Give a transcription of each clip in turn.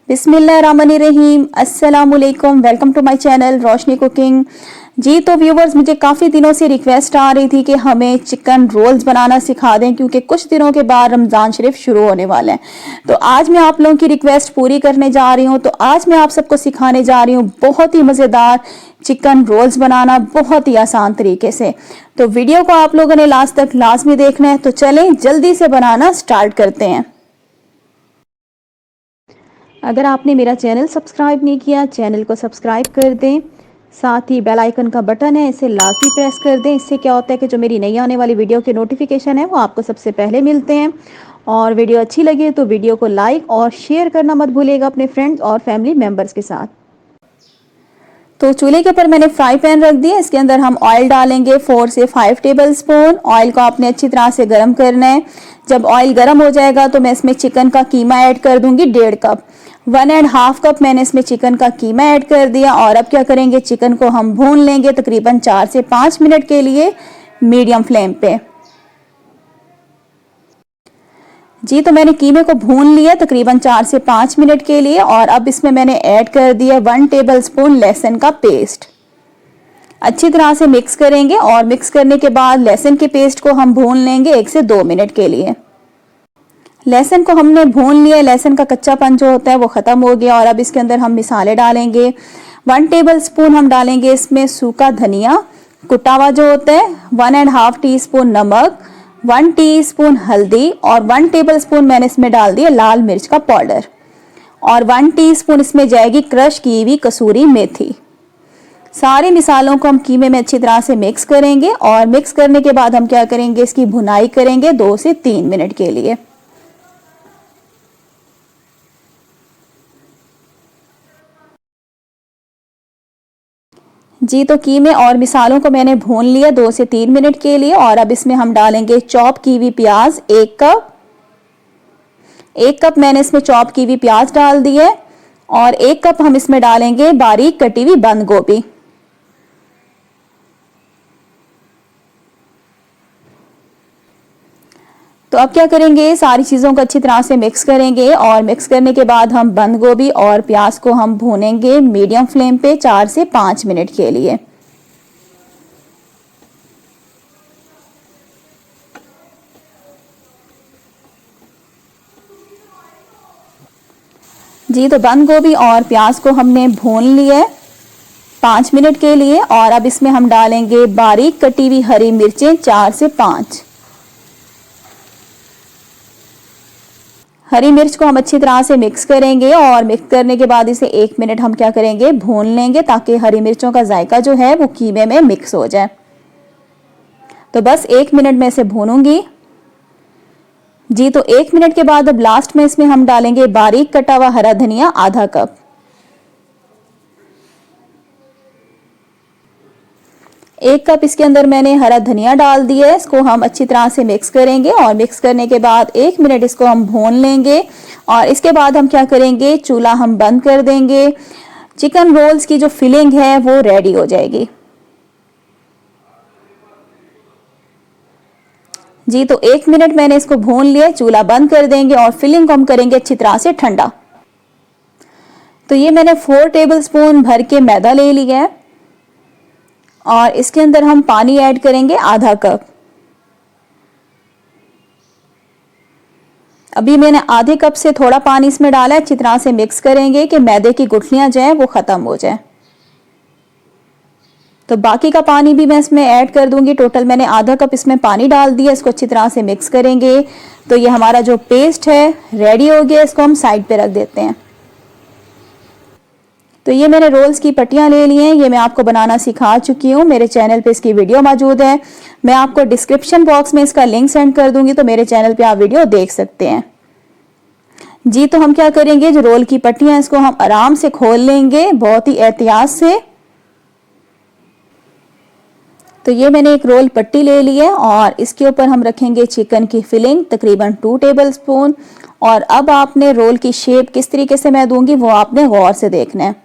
बिस्मिल्लाहिर्रहमानिर्रहीम, अस्सलामुअलैकुम, welcome to my channel Roshni cooking. जी तो व्यूवर्स, मुझे काफ़ी दिनों से रिक्वेस्ट आ रही थी कि हमें चिकन रोल्स बनाना सिखा दें, क्योंकि कुछ दिनों के बाद रमज़ान शरीफ शुरू होने वाले हैं। तो आज मैं आप लोगों की रिक्वेस्ट पूरी करने जा रही हूँ। तो आज मैं आप सबको सिखाने जा रही हूँ बहुत ही मज़ेदार चिकन रोल्स बनाना, बहुत ही आसान तरीके से। तो वीडियो को आप लोगों ने लास्ट तक लाजमी देखना है। तो चलें जल्दी से बनाना स्टार्ट करते हैं। अगर आपने मेरा चैनल सब्सक्राइब नहीं किया, चैनल को सब्सक्राइब कर दें। साथ ही बेल आइकन का बटन है, इसे लाजमी प्रेस कर दें। इससे क्या होता है कि जो मेरी नई आने वाली वीडियो के नोटिफिकेशन है वो आपको सबसे पहले मिलते हैं। और वीडियो अच्छी लगे तो वीडियो को लाइक और शेयर करना मत भूलिएगा अपने फ्रेंड्स और फैमिली मेम्बर्स के साथ। तो चूल्हे के ऊपर मैंने फ्राई पैन रख दिया। इसके अंदर हम ऑयल डालेंगे 4 से 5 टेबल स्पून। ऑयल को आपने अच्छी तरह से गर्म करना है। जब ऑयल गर्म हो जाएगा तो मैं इसमें चिकन का कीमा ऐड कर दूंगी 1.5 कप। 1.5 कप मैंने इसमें चिकन का कीमा ऐड कर दिया। और अब क्या करेंगे, चिकन को हम भून लेंगे तकरीबन 4 से 5 मिनट के लिए मीडियम फ्लेम पे। जी तो मैंने कीमे को भून लिया तकरीबन 4 से 5 मिनट के लिए। और अब इसमें मैंने ऐड कर दिया 1 टेबल स्पून लहसुन का पेस्ट। अच्छी तरह से मिक्स करेंगे और मिक्स करने के बाद लहसुन के पेस्ट को हम भून लेंगे 1 से 2 मिनट के लिए। लहसुन को हमने भून लिया, लहसुन का कच्चापन जो होता है वो ख़त्म हो गया। और अब इसके अंदर हम मसाले डालेंगे। 1 टेबल स्पून हम डालेंगे इसमें सूखा धनिया कुटा हुआ जो होता है, 1.5 टीस्पून नमक, 1 टीस्पून हल्दी और 1 टेबल स्पून मैंने इसमें डाल दिया लाल मिर्च का पाउडर। और 1 टीस्पून इसमें जाएगी क्रश की हुई कसूरी मेथी। सारे मिसालों को हम कीमे में अच्छी तरह से मिक्स करेंगे। और मिक्स करने के बाद हम क्या करेंगे, इसकी भुनाई करेंगे 2 से 3 मिनट के लिए। जी तो कीमे और मिसालों को मैंने भून लिया 2 से 3 मिनट के लिए। और अब इसमें हम डालेंगे चॉप की हुई प्याज 1 कप। 1 कप मैंने इसमें चॉप की हुई प्याज डाल दी है। और 1 कप हम इसमें डालेंगे बारीक कटी हुई बंद गोभी। तो अब क्या करेंगे, सारी चीज़ों को अच्छी तरह से मिक्स करेंगे। और मिक्स करने के बाद हम बंद गोभी और प्याज को हम भूनेंगे मीडियम फ्लेम पे 4 से 5 मिनट के लिए। जी तो बंद गोभी और प्याज को हमने भून लिया है 5 मिनट के लिए। और अब इसमें हम डालेंगे बारीक कटी हुई हरी मिर्चें 4 से 5। हरी मिर्च को हम अच्छी तरह से मिक्स करेंगे। और मिक्स करने के बाद इसे 1 मिनट हम क्या करेंगे, भून लेंगे, ताकि हरी मिर्चों का जायका जो है वो कीमे में मिक्स हो जाए। तो बस 1 मिनट में इसे भूनूंगी। जी तो 1 मिनट के बाद अब लास्ट में इसमें हम डालेंगे बारीक कटा हुआ हरा धनिया आधा कप। 1 कप इसके अंदर मैंने हरा धनिया डाल दिया है। इसको हम अच्छी तरह से मिक्स करेंगे। और मिक्स करने के बाद 1 मिनट इसको हम भून लेंगे। और इसके बाद हम क्या करेंगे, चूल्हा हम बंद कर देंगे। चिकन रोल्स की जो फिलिंग है वो रेडी हो जाएगी। जी तो 1 मिनट मैंने इसको भून लिया, चूल्हा बंद कर देंगे। और फिलिंग को हम करेंगे अच्छी तरह से ठंडा। तो ये मैंने 4 टेबल स्पून भर के मैदा ले लिया है। और इसके अंदर हम पानी ऐड करेंगे आधा कप। अभी मैंने आधे कप से थोड़ा पानी इसमें डाला है। अच्छी तरह से मिक्स करेंगे कि मैदे की गुठलियां जो है वो खत्म हो जाए। तो बाकी का पानी भी मैं इसमें ऐड कर दूंगी। टोटल मैंने आधा कप इसमें पानी डाल दिया। इसको अच्छी तरह से मिक्स करेंगे। तो ये हमारा जो पेस्ट है रेडी हो गया। इसको हम साइड पे रख देते हैं। तो ये मैंने रोल्स की पट्टियां ले ली हैं। ये मैं आपको बनाना सिखा चुकी हूँ। मेरे चैनल पे इसकी वीडियो मौजूद है। मैं आपको डिस्क्रिप्शन बॉक्स में इसका लिंक सेंड कर दूंगी, तो मेरे चैनल पे आप वीडियो देख सकते हैं। जी तो हम क्या करेंगे, जो रोल की पट्टियां इसको हम आराम से खोल लेंगे, बहुत ही एहतियात से। तो ये मैंने एक रोल पट्टी ले ली है। और इसके ऊपर हम रखेंगे चिकन की फिलिंग तकरीबन 2 टेबल स्पून। और अब आपने रोल की शेप किस तरीके से मैं दूंगी वो आपने गौर से देखना है।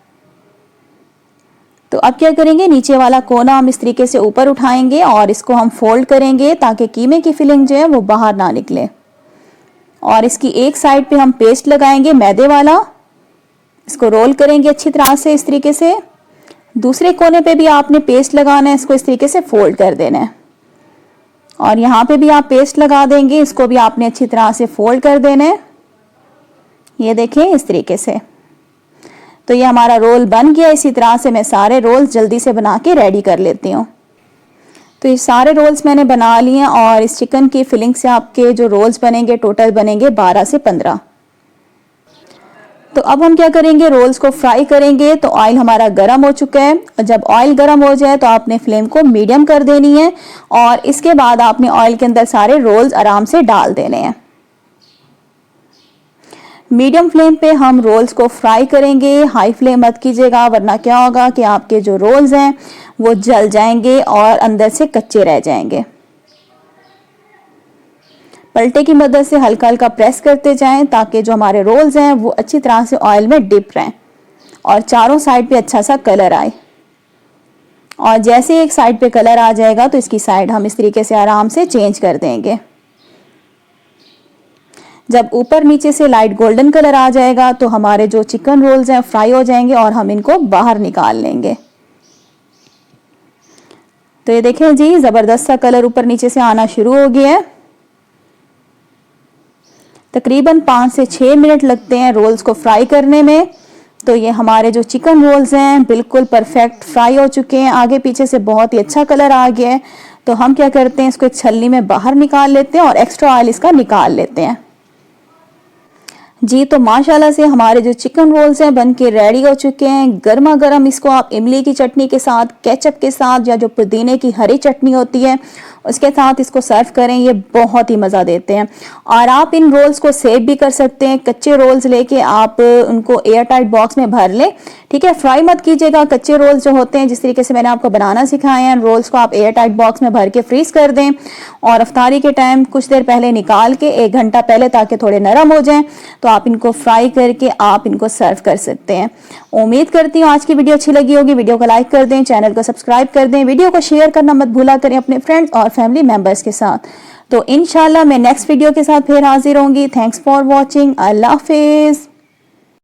तो अब क्या करेंगे, नीचे वाला कोना हम इस तरीके से ऊपर उठाएंगे और इसको हम फोल्ड करेंगे ताकि कीमे की फिलिंग जो है वो बाहर ना निकले। और इसकी एक साइड पे हम पेस्ट लगाएंगे मैदे वाला, इसको रोल करेंगे अच्छी तरह से इस तरीके से। दूसरे कोने पे भी आपने पेस्ट लगाना है, इसको इस तरीके से फोल्ड कर देना है और यहाँ पे भी आप पेस्ट लगा देंगे, इसको भी आपने अच्छी तरह से फोल्ड कर देना है। ये देखें इस तरीके से। तो ये हमारा रोल बन गया। इसी तरह से मैं सारे रोल्स जल्दी से बना के रेडी कर लेती हूँ। तो ये सारे रोल्स मैंने बना लिए हैं और इस चिकन की फिलिंग से आपके जो रोल्स बनेंगे टोटल बनेंगे 12 से 15। तो अब हम क्या करेंगे, रोल्स को फ्राई करेंगे। तो ऑयल हमारा गर्म हो चुका है और जब ऑयल गर्म हो जाए तो आपने फ्लेम को मीडियम कर देनी है और इसके बाद आपने ऑयल के अंदर सारे रोल्स आराम से डाल देने हैं। मीडियम फ्लेम पे हम रोल्स को फ्राई करेंगे, हाई फ्लेम मत कीजिएगा वरना क्या होगा कि आपके जो रोल्स हैं वो जल जाएंगे और अंदर से कच्चे रह जाएंगे। पलटे की मदद से हल्का हल्का प्रेस करते जाएं ताकि जो हमारे रोल्स हैं वो अच्छी तरह से ऑयल में डिप रहें और चारों साइड पे अच्छा सा कलर आए। और जैसे एक साइड पे कलर आ जाएगा तो इसकी साइड हम इस तरीके से आराम से चेंज कर देंगे। जब ऊपर नीचे से लाइट गोल्डन कलर आ जाएगा तो हमारे जो चिकन रोल्स हैं फ्राई हो जाएंगे और हम इनको बाहर निकाल लेंगे। तो ये देखें जी, जबरदस्त सा कलर ऊपर नीचे से आना शुरू हो गया है। तकरीबन 5 से 6 मिनट लगते हैं रोल्स को फ्राई करने में। तो ये हमारे जो चिकन रोल्स हैं बिल्कुल परफेक्ट फ्राई हो चुके हैं, आगे पीछे से बहुत ही अच्छा कलर आ गया है। तो हम क्या करते हैं, इसको एक छलनी में बाहर निकाल लेते हैं और एक्स्ट्रा ऑयल इसका निकाल लेते हैं जी। तो माशाल्लाह से हमारे जो चिकन रोल्स हैं बनके रेडी हो चुके हैं। गर्मा गर्म इसको आप इमली की चटनी के साथ, केचप के साथ या जो पुदीने की हरी चटनी होती है उसके साथ इसको सर्व करें, ये बहुत ही मज़ा देते हैं। और आप इन रोल्स को सेव भी कर सकते हैं। कच्चे रोल्स लेके आप उनको एयर टाइट बॉक्स में भर लें, ठीक है। फ्राई मत कीजिएगा। कच्चे रोल्स जो होते हैं जिस तरीके से मैंने आपको बनाना सिखाए हैं, रोल्स को आप एयर टाइट बॉक्स में भर के फ्रीज कर दें और अफ्तारी के टाइम कुछ देर पहले निकाल के 1 घंटा पहले ताकि थोड़े नरम हो जाएं तो आप इनको फ्राई करके आप इनको सर्व कर सकते हैं। उम्मीद करती हूँ आज की वीडियो अच्छी लगी होगी। वीडियो को लाइक कर दें, चैनल को सब्सक्राइब कर दें, वीडियो को शेयर करना मत भूला करें अपने फ्रेंड्स और फैमिली मेंबर्स के साथ। तो इंशाल्लाह मैं नेक्स्ट वीडियो के साथ फिर हाजिर होंगी। Thanks for watching. Allah Hafiz.